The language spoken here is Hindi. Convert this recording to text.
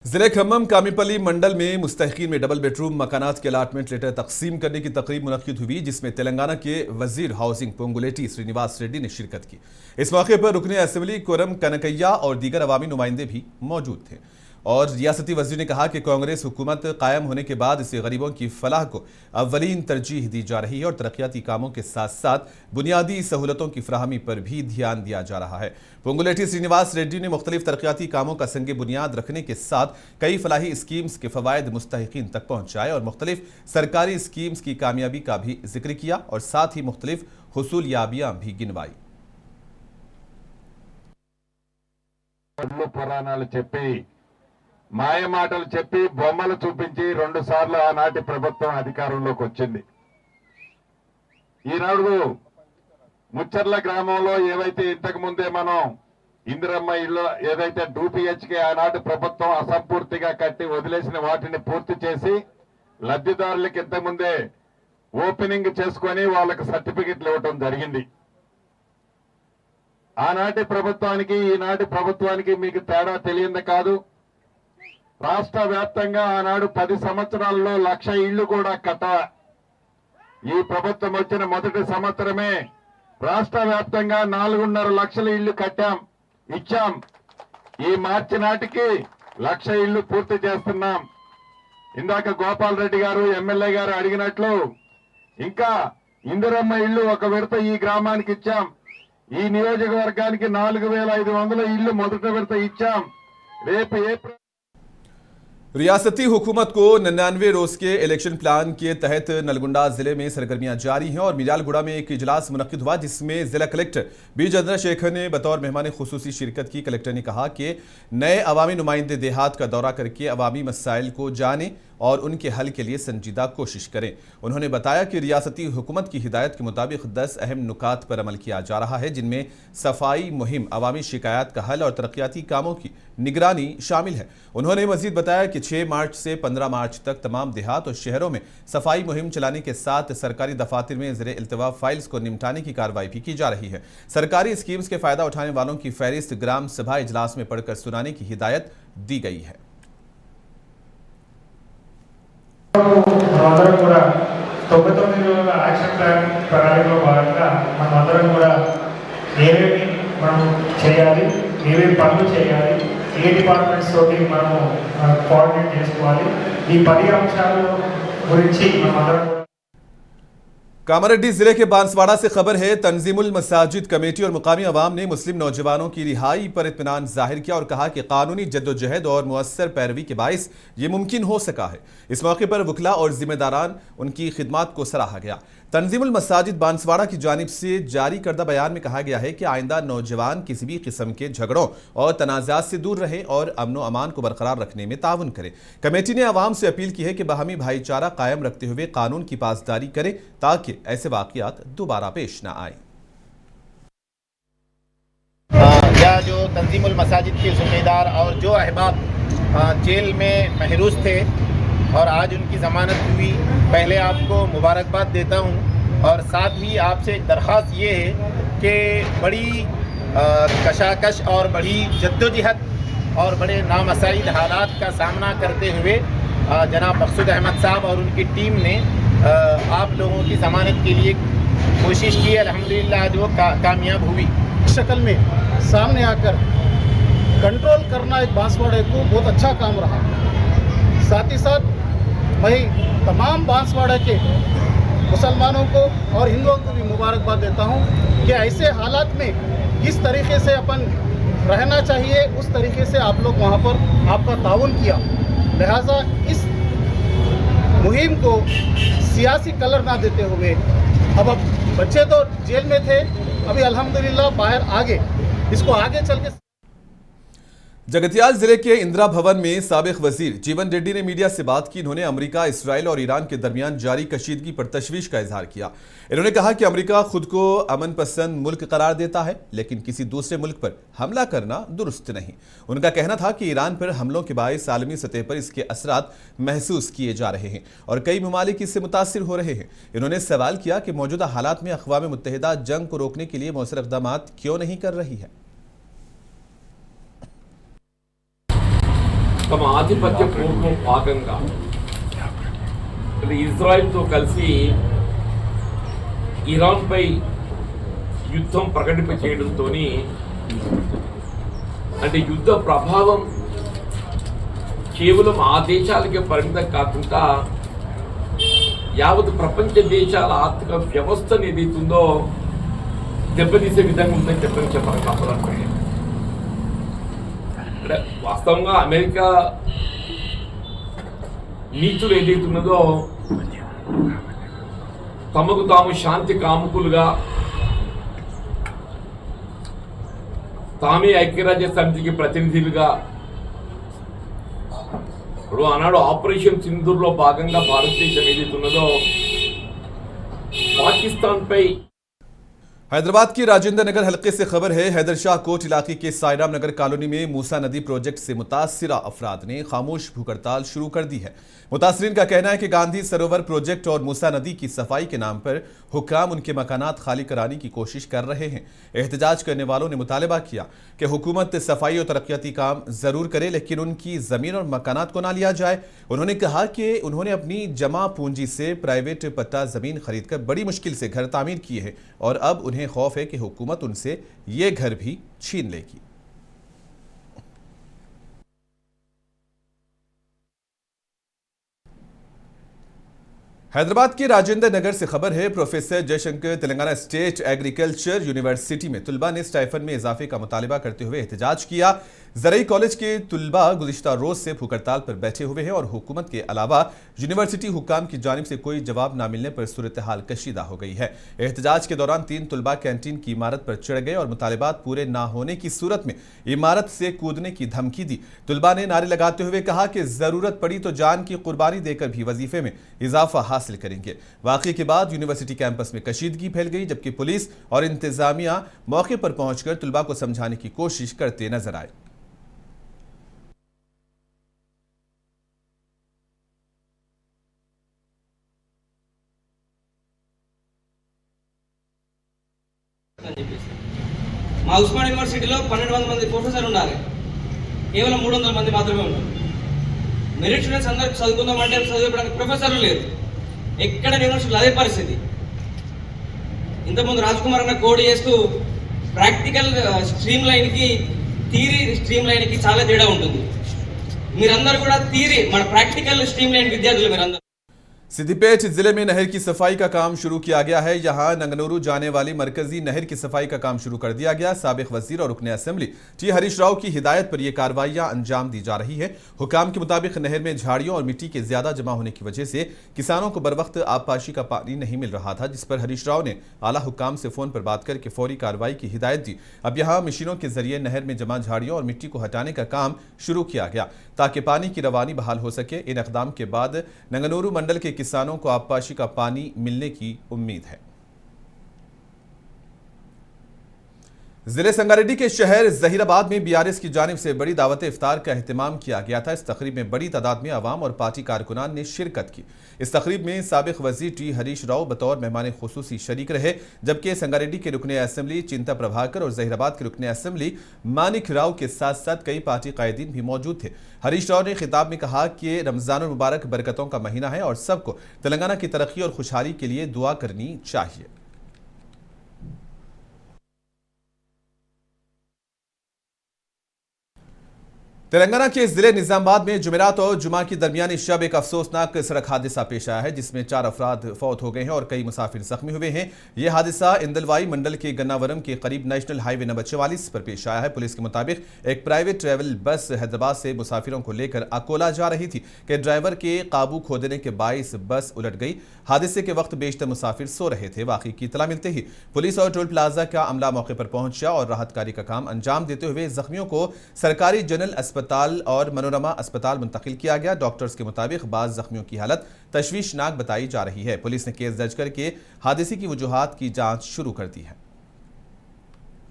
जिले खम्मम कामीपल्ली मंडल में मुस्तहिकीन में डबल बेडरूम मकानात के अलाटमेंट लेटर तकसीम करने की तकरीब मुनक्किद हुई, जिसमें तेलंगाना के वजीर हाउसिंग पोंगुलेटी श्रीनिवास रेड्डी ने शिरकत की। इस मौके पर रुकने असेंबली कोरम कनकैया और दीगर अवामी नुमाइंदे भी मौजूद थे। और रियासती वजीर ने कहा कि कांग्रेस हुकूमत कायम होने के बाद इसे गरीबों की फलाह को अव्वलीन तरजीह दी जा रही है और तरक्याती कामों के साथ साथ बुनियादी सहूलतों की फराहमी पर भी ध्यान दिया जा रहा है। पोंगुलेटी श्रीनिवास रेड्डी ने मुख्तलिफ तरक्याती कामों का संगे बुनियाद रखने के साथ कई फलाही स्कीम्स के फवायद मुस्तहिकीन तक पहुंचाए और मुख्तलिफ सरकारी स्कीम्स की कामयाबी का भी जिक्र किया और साथ ही मुख्तलिफ हुसूलियाबियां भी गिनवाई। మాయమాటలు చెప్పి బొమ్మలు చూపించి 2 సార్లు ఆనాటి ప్రభుత్వం అధికారంలోకి వచ్చింది. ఈనాడు ముచ్చర్ల గ్రామంలో ఏవైతే ఇంతకు ముందే మనం ఇందిరమ్మ ఇల్లు ఏదైతే 2PHK ఆనాటి ప్రభుత్వం అసంపూర్తిగా కట్టి వదిలేసిన వాటిని పూర్తి చేసి లబ్ధిదారులకు ఇంతకు ముందే ఓపెనింగ్ చేసుకొని వాళ్ళకి సర్టిఫికెట్లు ఇవ్వడం జరిగింది. ఆనాటి ప్రభుత్వానికి ఈనాటి ప్రభుత్వానికి మీకు తేడా తెలియంది కాదు. రాష్ట్ర వ్యాప్తంగా ఆనాడు 10 సంవత్సరాల్లో 1,00,000 ఇళ్లు కూడా కట్టాలి. ఈ ప్రభుత్వం వచ్చిన మొదటి సంవత్సరమే రాష్ట్ర వ్యాప్తంగా 4.5 లక్షల ఇళ్లు కట్టాం, ఇచ్చాం. ఈ మార్చి నాటికి 1,00,000 ఇళ్లు పూర్తి చేస్తున్నాం. ఇందాక గోపాల్ రెడ్డి గారు ఎమ్మెల్యే గారు అడిగినట్లు ఇంకా ఇందిరమ్మ ఇళ్లు ఒక విడత ఈ గ్రామానికి ఇచ్చాం. ఈ నియోజకవర్గానికి 4,500 ఇళ్లు మొదటి విడత ఇచ్చాం. రేపు ఏప్రిల్ रियासती हुकूमत को 99 रोज के इलेक्शन प्लान के तहत नलगुंडा जिले में सरगर्मियां जारी हैं और मिर्जालगुड़ा में एक इजलास मुनक्किद हुआ, जिसमें जिला कलेक्टर बी चंद्रशेखर ने बतौर मेहमान खुसूसी शिरकत की। कलेक्टर ने कहा कि नए अवामी नुमाइंदे देहात का दौरा करके अवामी मसाइल को जाने और उनके हल के लिए संजीदा कोशिश करें। उन्होंने बताया कि रियासती हुकूमत की हिदायत के मुताबिक 10 अहम नुकात पर अमल किया जा रहा है, जिनमें सफाई मुहिम, अवामी शिकायत का हल और तरक्याती कामों की निगरानी शामिल है। उन्होंने मजीद बताया कि 6 मार्च से 15 मार्च तक तमाम देहात और शहरों में सफाई मुहिम चलाने के साथ सरकारी दफातर में ज़ेरे इल्तवा फाइल्स को निपटाने की कार्रवाई भी की जा रही है। सरकारी स्कीम्स के फायदा उठाने वालों की फहरिस्त ग्राम सभा इजलास में पढ़कर सुनाने की हिदायत दी गई है। మనమందరం కూడా 99 రోజుల యాక్షన్ ప్లాన్ ప్రణాళికలో భాగంగా మనమందరం కూడా ఏమేమి మనం చేయాలి, ఏమేమి పనులు చేయాలి, ఏ డిపార్ట్మెంట్స్ తోటి మనము కోఆర్డినేట్ చేసుకోవాలి, ఈ 10 అంశాల గురించి మనమందరం कामारेड्डी जिले के बांसवाड़ा से खबर है। तंजीमुल मसाजिद कमेटी और मुकामी अवाम ने मुस्लिम नौजवानों की रिहाई पर इत्मीनान जाहिर किया और कहा कि कानूनी जद्दोजहद और मुअस्सर पैरवी के बाइस ये मुमकिन हो सका है। इस मौके पर वकला और जिम्मेदारान उनकी खिदमत को सराहा गया। तंजीमुल मसाजिद बांसवाड़ा की जानिब से जारी करदा बयान में कहा गया है कि आइंदा नौजवान किसी भी किस्म के झगड़ों और तनाज़ात से दूर रहें और अमन व अमान को बरकरार रखने में ताउन करें। कमेटी ने आवाम से अपील की है कि बाहमी भाईचारा कायम रखते हुए कानून की पासदारी करें ताकि ऐसे वाक़यात दोबारा पेश न आए। या जो तंजीमुल मसाजिद के ज़िम्मेदार और जो अहबाब जेल में महरूस थे और आज उनकी ज़मानत हुई, पहले आपको मुबारकबाद देता हूँ। और साथ ही आपसे एक दरख्वास्त ये है कि बड़ी कशाकश और बड़ी जद्दोजहद और बड़े नामसाइद हालात का सामना करते हुए जनाब मकसूद अहमद साहब और उनकी टीम ने आप लोगों की ज़मानत के लिए कोशिश की। अल्हम्दुलिल्लाह आज वो कामयाब हुई। शक्ल में सामने आकर कंट्रोल करना एक बांसवाड़े को बहुत अच्छा काम रहा। साथ ही साथ मैं तमाम बांसवाड़ा के मुसलमानों को और हिंदुओं को भी मुबारकबाद देता हूं कि ऐसे हालात में किस तरीके से अपन रहना चाहिए, उस तरीके से आप लोग वहां पर आपका ताउन किया। लिहाजा इस मुहिम को सियासी कलर ना देते हुए अब बच्चे तो जेल में थे, अभी अल्हम्दुलिल्लाह बाहर आ गए, इसको आगे चल के। जगतियाल जिले के इंदिरा भवन में साबिक वजीर जीवन रेड्डी ने मीडिया से बात की। इन्होंने अमेरिका, इसराइल और ईरान के दरमियान जारी कशीदगी पर तशवीश का इजहार किया। इन्होंने कहा कि अमेरिका खुद को अमन पसंद मुल्क करार देता है, लेकिन किसी दूसरे मुल्क पर हमला करना दुरुस्त नहीं। उनका कहना था कि ईरान पर हमलों के बायस आलमी सतह पर इसके असरात महसूस किए जा रहे हैं और कई ममालिक इससे मुतासिर हो रहे हैं। इन्होंने सवाल किया कि मौजूदा हालात में अक़वाम मुत्तहिदा जंग को रोकने के लिए मौसर इक़दाम क्यों नहीं कर रही है। తమ ఆధిపత్య పోరులో భాగంగా ఇజ్రాయెల్తో కలిసి ఇరాన్పై యుద్ధం ప్రకటింపచేయడంతో అంటే యుద్ధ ప్రభావం కేవలం ఆ దేశాలకే పరిమితం కాకుండా యావత్ ప్రపంచ దేశాల ఆర్థిక వ్యవస్థను ఏదైతుందో దెబ్బతీసే విధంగా ఉందని చెప్పడం తప్పదనుకోండి. అంటే వాస్తవంగా అమెరికా నీతులు ఏదైతున్నదో తమకు తాము శాంతి కాముకులుగా తామే ఐక్యరాజ్య సమితికి ప్రతినిధులుగా ఇప్పుడు ఆనాడు ఆపరేషన్ సింధూర్లో భాగంగా భారతదేశం ఏదైతున్నదో పాకిస్తాన్పై हैदराबाद की राजेंद्र नगर हलके से खबर है। हैदर शाह कोट इलाके के सायराम नगर कॉलोनी में मूसा नदी प्रोजेक्ट से मुतासिरा अफराद ने खामोश भूख हड़ताल शुरू कर दी है। मुतासरीन का कहना है कि गांधी सरोवर प्रोजेक्ट और मूसा नदी की सफाई के नाम पर हुक्काम उनके मकानात खाली कराने की कोशिश कर रहे हैं। एहतजाज करने वालों ने मुतालबा किया कि हुकूमत सफाई और तरक्याती काम जरूर करे, लेकिन उनकी जमीन और मकानात को ना लिया जाए। उन्होंने कहा कि उन्होंने अपनी जमा पूंजी से प्राइवेट पट्टा जमीन खरीदकर बड़ी मुश्किल से घर तामीर किए हैं और अब उन्हें खौफ है कि हुकूमत उनसे ये घर भी छीन लेगी। हैदराबाद के राजेंद्र नगर से खबर है। Professor Jaishankar Telangana state agriculture university में तुलबा ने स्टाइफन में इजाफे का मुतालबा करते हुए एहतजाज किया। ज़रई कॉलेज के तुलबा गुज़िश्ता रोज से भूख हड़ताल पर बैठे हुए हैं और हुकूमत के अलावा यूनिवर्सिटी हुक्काम की जानिब से कोई जवाब न मिलने पर सूरत हाल कशीदा हो गई है। एहतजाज के दौरान 3 तुलबा कैंटीन की इमारत पर चढ़ गए और मुतालबात पूरे न होने की सूरत में इमारत से कूदने की धमकी दी। तुलबा ने नारे लगाते हुए कहा कि जरूरत पड़ी तो जान की कुर्बानी देकर भी वजीफे में इजाफा हासिल करेंगे। वाक़े के बाद यूनिवर्सिटी कैंपस में कशीदगी फैल गई, जबकि पुलिस और इंतजामिया मौके पर पहुंचकर तुलबा को समझाने की कोशिश करते नजर आए। మా ఉస్మాన్ యూనివర్సిటీలో 1200 మంది ప్రొఫెసర్లు ఉన్నారు, కేవలం 300 మంది మాత్రమే ఉన్నారు. మెరిట్ స్టూడెంట్స్ అందరూ చదువుకుందామంటే చదివేయడానికి ప్రొఫెసర్లు లేరు. ఎక్కడ యూనివర్సిటీలో అదే పరిస్థితి. ఇంతకుముందు రాజ్ కుమార్ అన్న కోడ్ చేస్తూ ప్రాక్టికల్ స్ట్రీమ్ లైన్కి థియరీ స్ట్రీమ్ లైన్కి చాలా తేడా ఉంటుంది. మీరందరూ కూడా థియరీ మన ప్రాక్టికల్ స్ట్రీమ్ లైన్ విద్యార్థులు మీరందరూ। सिद्दीपेट जिले में नहर की सफाई का काम शुरू किया गया है। यहां नंगनूरू जाने वाली मरकजी नहर की सफाई का काम शुरू कर दिया गया। साबिक वजीर और रुकने असेंबली टी हरीश राव की हिदायत पर यह कार्रवाइयां अंजाम दी जा रही है। हुकाम के मुताबिक नहर में झाड़ियों और मिट्टी के ज्यादा जमा होने की वजह से किसानों को बर वक्त आबपाशी का पानी नहीं मिल रहा था, जिस पर हरीश राव ने आला हुकाम से फोन पर बात करके फौरी कार्रवाई की हिदायत दी। अब यहां मशीनों के जरिए नहर में जमा झाड़ियों और मिट्टी को हटाने का काम शुरू किया गया ताकि पानी की रवानी बहाल हो सके। इन इकदाम के बाद नंगनूरू मंडल के किसानों को आबपाशी का पानी मिलने की उम्मीद है। जिले संगारेड्डी के शहर जहीराबाद में बीआरएस की जानिब से बड़ी दावत इफ्तार का एहतमाम किया गया था। इस तकरीब में बड़ी तादाद में अवाम और पार्टी कारकुनान ने शिरकत की। इस तकरीब में साबिक वजीर टी हरीश राव बतौर मेहमान खुसूसी शरीक रहे, जबकि संगारेड्डी के रुकने असेंबली चिंता प्रभाकर और जहीराबाद के रुकने असेंबली मानिक राव के साथ साथ कई पार्टी कायदीन भी मौजूद थे। हरीश राव ने खिताब में कहा कि रमजान मुबारक बरकतों का महीना है और सबको तेलंगाना की तरक्की और खुशहाली के लिए दुआ करनी चाहिए। तेलंगाना के जिले निजामाबाद में जुमेरात और जुमा की दरमियानी शब एक अफसोसनाक सड़क हादसा पेश आया है, जिसमें 4 अफराद फौत हो गए हैं और कई मुसाफिर जख्मी हुए हैं। यह हादसा इंदलवाई मंडल के गन्नावरम के करीब नेशनल हाईवे नंबर 44 पर पेश आया है। पुलिस के मुताबिक एक प्राइवेट ट्रैवल बस हैदराबाद से मुसाफिरों को लेकर अकोला जा रही थी कि ड्राइवर के काबू खो देने के बाइस बस उलट गई। हादसे के वक्त बेशतर मुसाफिर सो रहे थे। वाकई की इत्तला मिलते ही पुलिस और टोल प्लाजा का अमला मौके पर पहुंचा और राहत कार्य का काम अंजाम देते हुए जख्मियों को सरकारी जनरल अस्पताल और मनोरमा अस्पताल मुंतकिल किया गया। डॉक्टर्स के मुताबिक बाज़ जख्मियों की हालत तशवीशनाक बताई जा रही है। पुलिस ने केस दर्ज करके हादसे की वजूहात की जांच शुरू कर दी है।